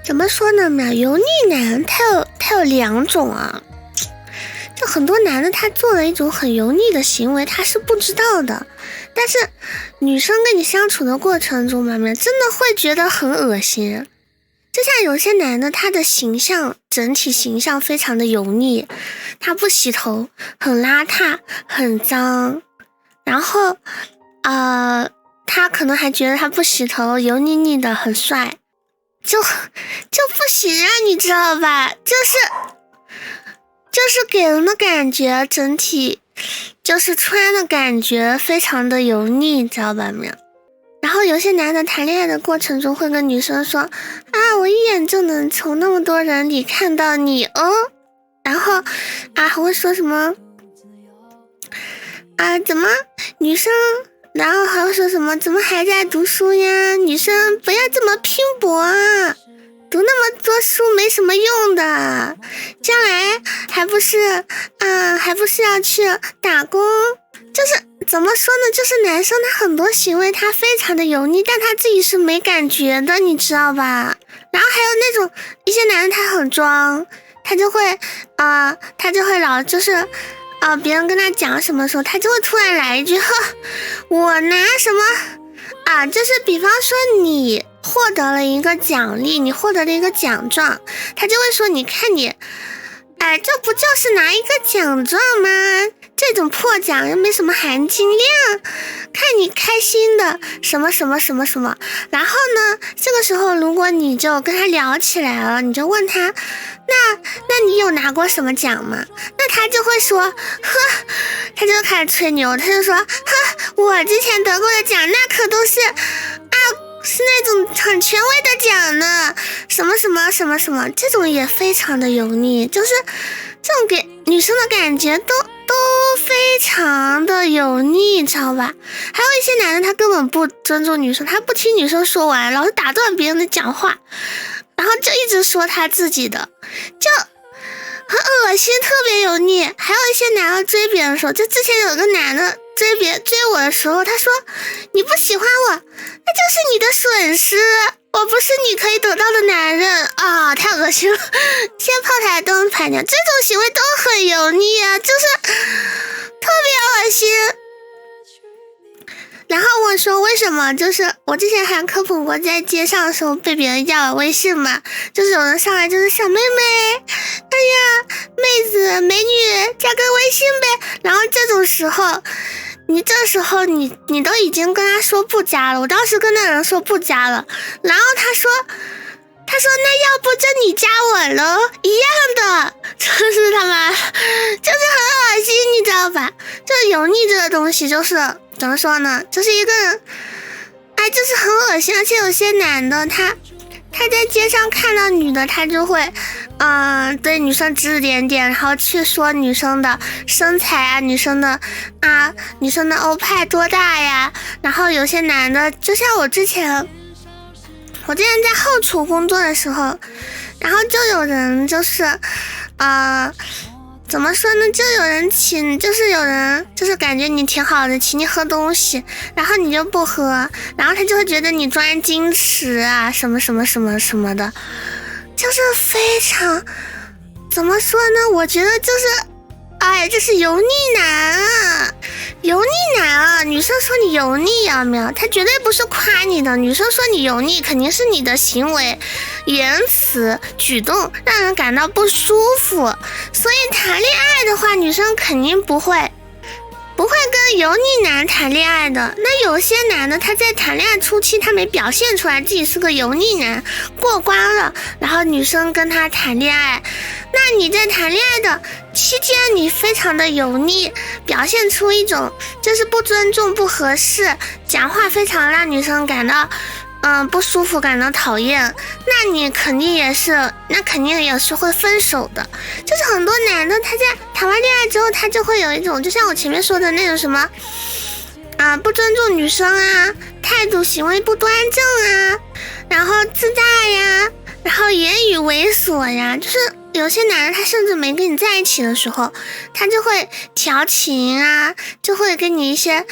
怎么说呢？油腻男他有两种啊，就很多男的他做了一种很油腻的行为，他是不知道的，但是女生跟你相处的过程中真的会觉得很恶心。就像有些男的他的形象整体形象非常的油腻，他不洗头，很邋遢，很脏，然后他可能还觉得他不洗头油腻腻的很帅，就不行啊，你知道吧？就是给人的感觉整体就是穿的感觉非常的油腻，知道吧？没有。然后有些男的谈恋爱的过程中会跟女生说啊，我一眼就能从那么多人里看到你哦，然后还会说什么怎么女生，然后还会说什么怎么还在读书呀，女生不要这么拼搏啊，读那么多书没什么用的，将来还不是要去打工。就是怎么说呢，就是男生他很多行为他非常的油腻，但他自己是没感觉的，你知道吧？然后还有那种一些男人他很装，他就会老就是别人跟他讲什么时候，他就会突然来一句我拿什么就是比方说你获得了一个奖励，你获得了一个奖状，他就会说你看你这不就是拿一个奖状吗？这种破奖又没什么含金量，看你开心的什么什么什么什么。然后呢，这个时候如果你就跟他聊起来了，你就问他，那你有拿过什么奖吗？那他就会说，他就开始吹牛，他就说，我之前得过的奖那可都是是那种很权威的奖呢，什么什么什么什么，这种也非常的油腻，就是这种给女生的感觉都非常的油腻，知道吧？还有一些男人他根本不尊重女生，他不听女生说完，老是打断别人的讲话，然后就一直说他自己的，就很恶心，特别油腻。还有一些男的追别人的时候，就之前有个男的追我的时候，他说你不喜欢我，那就是你的损失，我不是你可以得到的男人啊！太恶心了，先炮台灯牌娘，这种行为都很油腻啊，就是特别恶心。然后我说为什么，就是我之前还科普过，在街上的时候被别人要微信嘛，就是有人上来就是小妹妹，哎呀妹子美女加个微信呗，然后这种时候你都已经跟他说不加了，我当时跟那人说不加了，然后他说那要不就你加我喽，一样的，就是他妈就是很恶心，你知道吧？就油腻这个东西就是怎么说呢，就是一个就是很恶心。而且有些男的他在街上看到女的，他就会对女生指指点点，然后去说女生的身材啊，女生的欧派多大呀。然后有些男的，就像我之前在后厨工作的时候，然后就有人就是怎么说呢，就有人请，就是有人就是感觉你挺好的，请你喝东西，然后你就不喝，然后他就会觉得你装矜持啊，什么什么什么什么的，就是非常怎么说呢，我觉得就是这是油腻男啊，油腻男啊！女生说你油腻啊，没有，他绝对不是夸你的。女生说你油腻，肯定是你的行为、言辞、举动让人感到不舒服。所以谈恋爱的话，女生肯定不会跟油腻男谈恋爱的。那有些男的他在谈恋爱初期他没表现出来自己是个油腻男，过关了，然后女生跟他谈恋爱，那你在谈恋爱的期间你非常的油腻，表现出一种就是不尊重、不合适，讲话非常让女生感到不舒服，感到讨厌，那你肯定也是会分手的。就是很多男的他在谈完恋爱之后，他就会有一种就像我前面说的那种什么不尊重女生啊，态度行为不端正啊，然后自大呀，然后言语猥琐呀，就是有些男人他甚至没跟你在一起的时候，他就会调情啊，就会跟你一些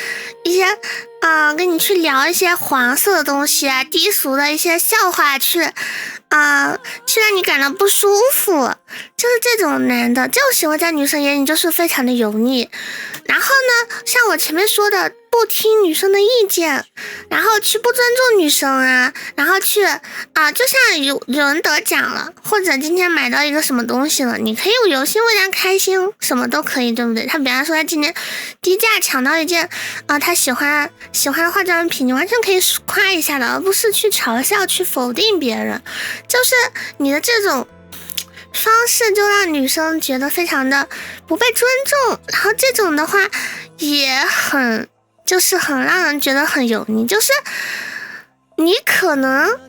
跟你去聊一些黄色的东西啊，低俗的一些笑话去去让你感到不舒服，就是这种男的，这种行为在女生眼里就是非常的油腻。然后呢，像我前面说的，不听女生的意见，然后去不尊重女生啊，然后去就像有人得奖了，或者今天买到一个什么东西了，你可以有心为他开心，什么都可以，对不对？他比方说他今天低价抢到一件他喜欢的化妆品，你完全可以夸一下的，而不是去嘲笑去否定别人。就是你的这种方式就让女生觉得非常的不被尊重，然后这种的话也很让人觉得很油腻。就是你可能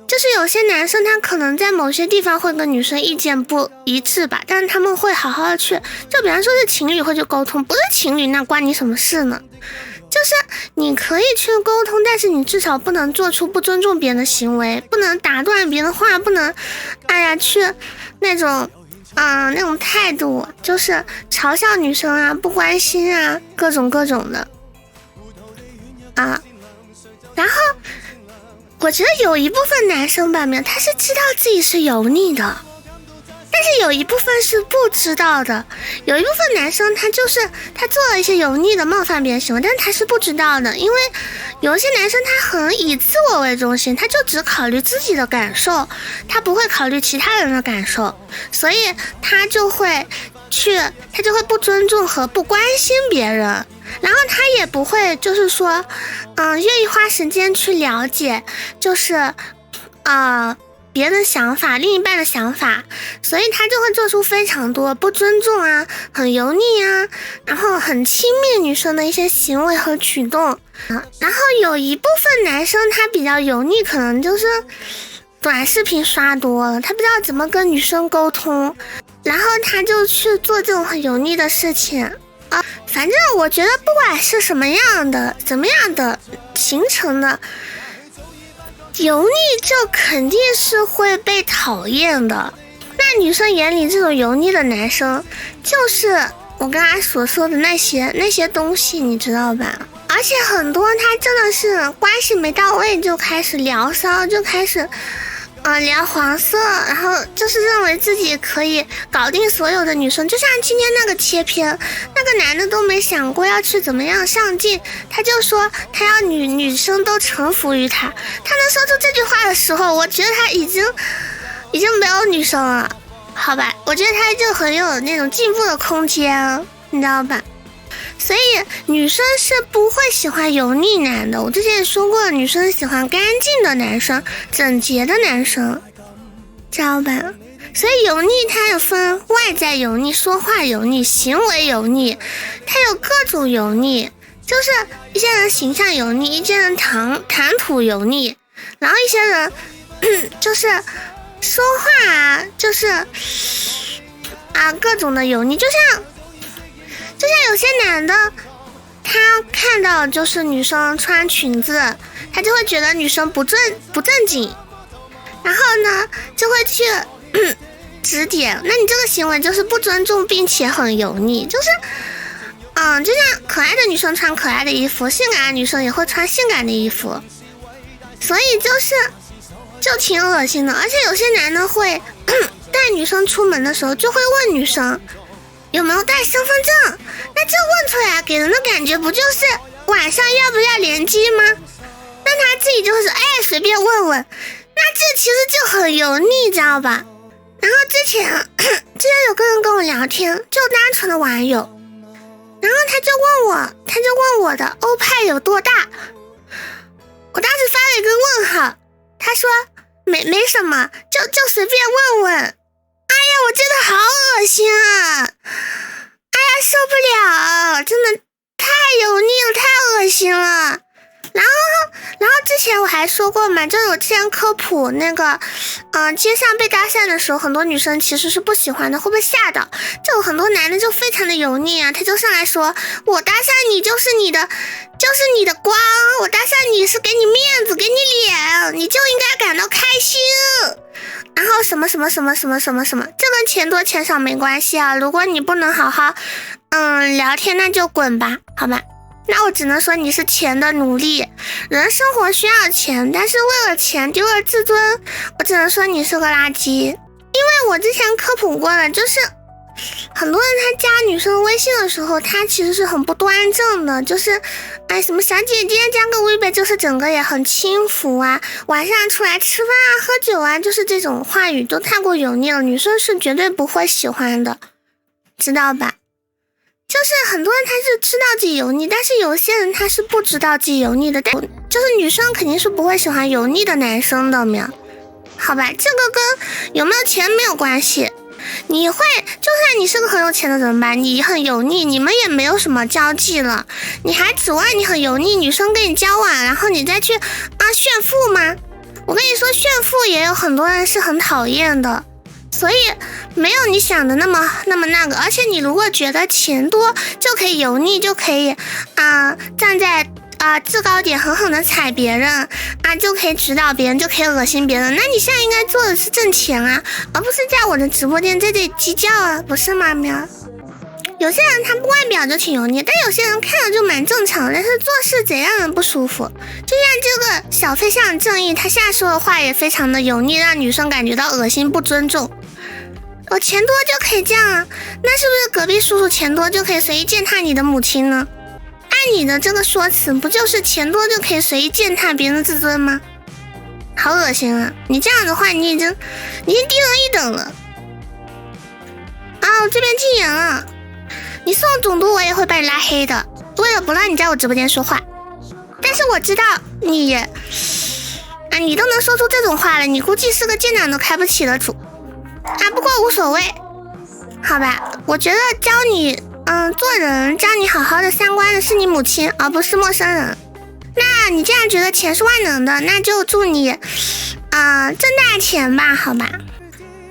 就是有些男生他可能在某些地方会跟女生意见不一致吧，但是他们会好好的去，就比方说是情侣会去沟通，不是情侣那关你什么事呢？就是你可以去沟通，但是你至少不能做出不尊重别人的行为，不能打断别人的话，不能去那种态度，就是嘲笑女生啊，不关心啊，各种的然后我觉得有一部分男生吧，他是知道自己是油腻的，但是有一部分是不知道的。有一部分男生他做了一些油腻的冒犯别人行为，但是他是不知道的，因为有一些男生他很以自我为中心，他就只考虑自己的感受，他不会考虑其他人的感受，所以他就会不尊重和不关心别人，然后他也不会就是说愿意花时间去了解就是别人的想法，另一半的想法，所以他就会做出非常多不尊重啊，很油腻啊，然后很轻蔑女生的一些行为和举动然后有一部分男生他比较油腻，可能就是短视频刷多了，他不知道怎么跟女生沟通，然后他就去做这种很油腻的事情反正我觉得不管是怎么样的形成的油腻，就肯定是会被讨厌的。那女生眼里这种油腻的男生，就是我刚才所说的那些东西，你知道吧？而且很多他真的是关系没到位就开始聊骚，就开始聊黄色，然后就是认为自己可以搞定所有的女生，就像今天那个切片，那个男的都没想过要去怎么样上进，他就说他要女生都臣服于他。他能说出这句话的时候，我觉得他已经没有女生了，好吧？我觉得他就很有那种进步的空间，你知道吧？所以女生是不会喜欢油腻男的，我之前也说过，女生喜欢干净的男生，整洁的男生，知道吧？所以油腻它有分外在油腻、说话油腻、行为油腻，它有各种油腻，就是一些人形象油腻，一些人谈吐油腻，然后一些人就是说话就是各种的油腻，就像有些男的，他看到就是女生穿裙子，他就会觉得女生不正经，然后呢就会去指点，那你这个行为就是不尊重并且很油腻，就是就像可爱的女生穿可爱的衣服，性感的女生也会穿性感的衣服，所以就挺恶心的。而且有些男的会带女生出门的时候就会问女生有没有带身份证，那这问出来给人的感觉不就是晚上要不要联机吗？那他自己就是随便问问，那这其实就很油腻，知道吧？然后之前有个人跟我聊天，就单纯的网友，然后他就问我的欧派有多大，我当时发了一个问号，他说没什么，就随便问问。哎呀，我真的好恶心啊！哎呀，受不了，真的太油腻了，太恶心了。然后之前我还说过嘛，就是我之前科普那个街上被搭讪的时候，很多女生其实是不喜欢的，会被吓到。就很多男的就非常的油腻啊，他就上来说我搭讪你就是你的光，我搭讪你是给你面子给你脸，你就应该感到开心，然后什么，这跟钱多钱少没关系啊，如果你不能好好聊天那就滚吧，好吧。那我只能说你是钱的奴隶。人生活需要钱，但是为了钱丢了自尊，我只能说你是个垃圾。因为我之前科普过了，就是很多人他加女生微信的时候，他其实是很不端正的，就是什么小姐姐加个微博，就是整个也很轻浮啊，晚上出来吃饭啊喝酒啊，就是这种话语都太过油腻了，女生是绝对不会喜欢的，知道吧？就是很多人他是知道自己油腻，但是有些人他是不知道自己油腻的，但就是女生肯定是不会喜欢油腻的男生的喵。好吧，这个跟有没有钱没有关系。你会，就算你是个很有钱的人吧，你很油腻，你们也没有什么交际了，你还指望你很油腻女生跟你交往，然后你再去炫富吗？我跟你说，炫富也有很多人是很讨厌的，所以没有你想的那么那个。而且你如果觉得钱多就可以油腻，就可以站在制高点狠狠的踩别人就可以指导别人，就可以恶心别人，那你现在应该做的是挣钱啊，而不是在我的直播间在这里计较啊，不是吗喵？有些人他外表就挺油腻，但有些人看着就蛮正常，但是做事贼让人不舒服。就像这个小飞象正义，他现在说的话也非常的油腻，让女生感觉到恶心不尊重。我钱多就可以这样啊，那是不是隔壁叔叔钱多就可以随意践踏你的母亲呢？按你的这个说辞，不就是钱多就可以随意践踏别人的自尊吗？好恶心啊！你这样的话，你已经低人一等了。我这边禁言了，你送总督我也会把你拉黑的，为了不让你在我直播间说话。但是我知道你都能说出这种话了，你估计是个舰长都开不起的主不过无所谓，好吧？我觉得教你做人，教你好好的三观的是你母亲，而不是陌生人。那你既然觉得钱是万能的，那就祝你挣大钱吧，好吧？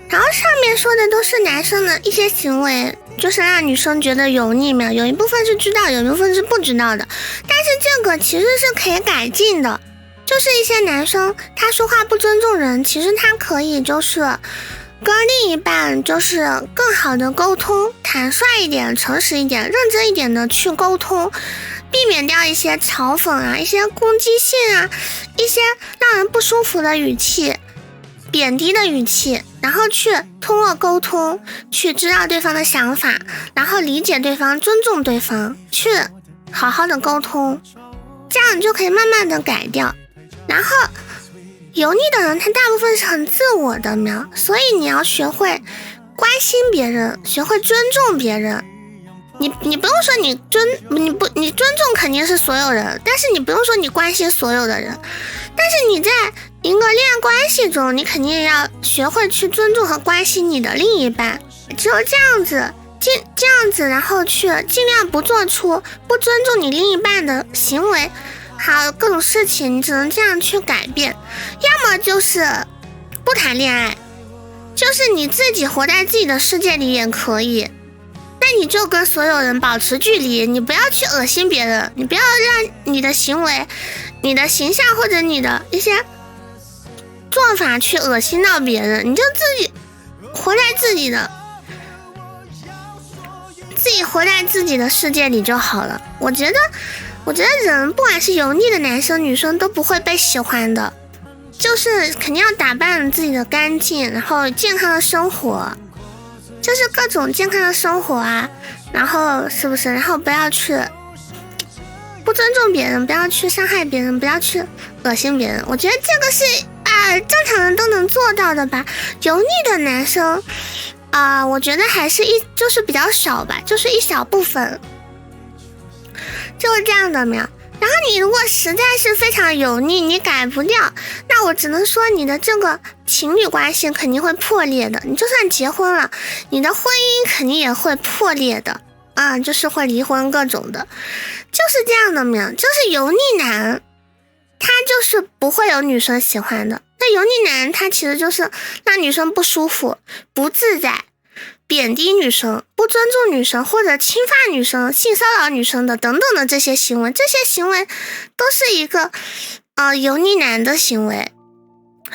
然后上面说的都是男生的一些行为，就是让女生觉得油腻嘛，有一部分是知道，有一部分是不知道的，但是这个其实是可以改进的。就是一些男生他说话不尊重人，其实他可以就是跟另一半就是更好的沟通，坦率一点，诚实一点，认真一点的去沟通，避免掉一些嘲讽一些攻击性一些让人不舒服的语气，贬低的语气，然后去通过沟通去知道对方的想法，然后理解对方，尊重对方，去好好的沟通，这样就可以慢慢的改掉。然后油腻的人他大部分是很自我的喵，所以你要学会关心别人，学会尊重别人。你不用说你尊重肯定是所有人，但是你不用说你关心所有的人。但是你在一个恋爱关系中，你肯定要学会去尊重和关心你的另一半，只有这样子，然后去尽量不做出不尊重你另一半的行为。还有各种事情，你只能这样去改变，要么就是不谈恋爱，就是你自己活在自己的世界里也可以，那你就跟所有人保持距离，你不要去恶心别人，你不要让你的行为、你的形象或者你的一些做法去恶心到别人，你就自己活在自己的世界里就好了。我觉得人不管是油腻的男生女生都不会被喜欢的，就是肯定要打扮自己的干净，然后健康的生活，就是各种健康的生活然后是不是，然后不要去不尊重别人，不要去伤害别人，不要去恶心别人。我觉得这个是正常人都能做到的吧。油腻的男生我觉得还是就是比较少吧，就是一小部分，就是这样的喵。然后你如果实在是非常油腻，你改不掉，那我只能说你的这个情侣关系肯定会破裂的。你就算结婚了，你的婚姻肯定也会破裂的就是会离婚各种的，就是这样的喵。就是油腻男他就是不会有女生喜欢的，那油腻男他其实就是让女生不舒服、不自在、贬低女生、不尊重女生或者侵犯女生、性骚扰女生的等等的这些行为，这些行为都是一个油腻男的行为。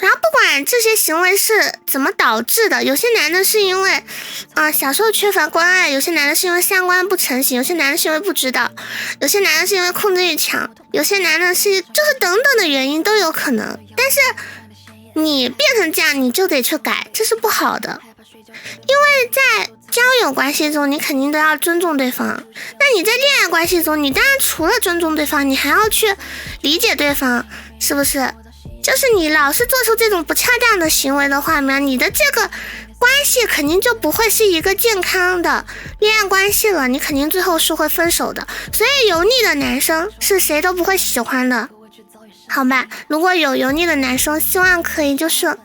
然后不管这些行为是怎么导致的，有些男的是因为小时候缺乏关爱，有些男的是因为三观不成型，有些男的是因为不知道，有些男的是因为控制欲强，有些男的是就是等等的原因都有可能。但是你变成这样你就得去改，这是不好的。因为在交友关系中你肯定都要尊重对方，那你在恋爱关系中你当然除了尊重对方你还要去理解对方，是不是？就是你老是做出这种不恰当的行为的话呢，你的这个关系肯定就不会是一个健康的恋爱关系了，你肯定最后是会分手的。所以油腻的男生是谁都不会喜欢的，好吧？如果有油腻的男生，希望可以就是认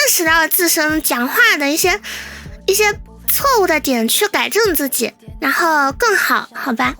识到自身讲话的一些错误的点，去改正自己，然后更好，好吧？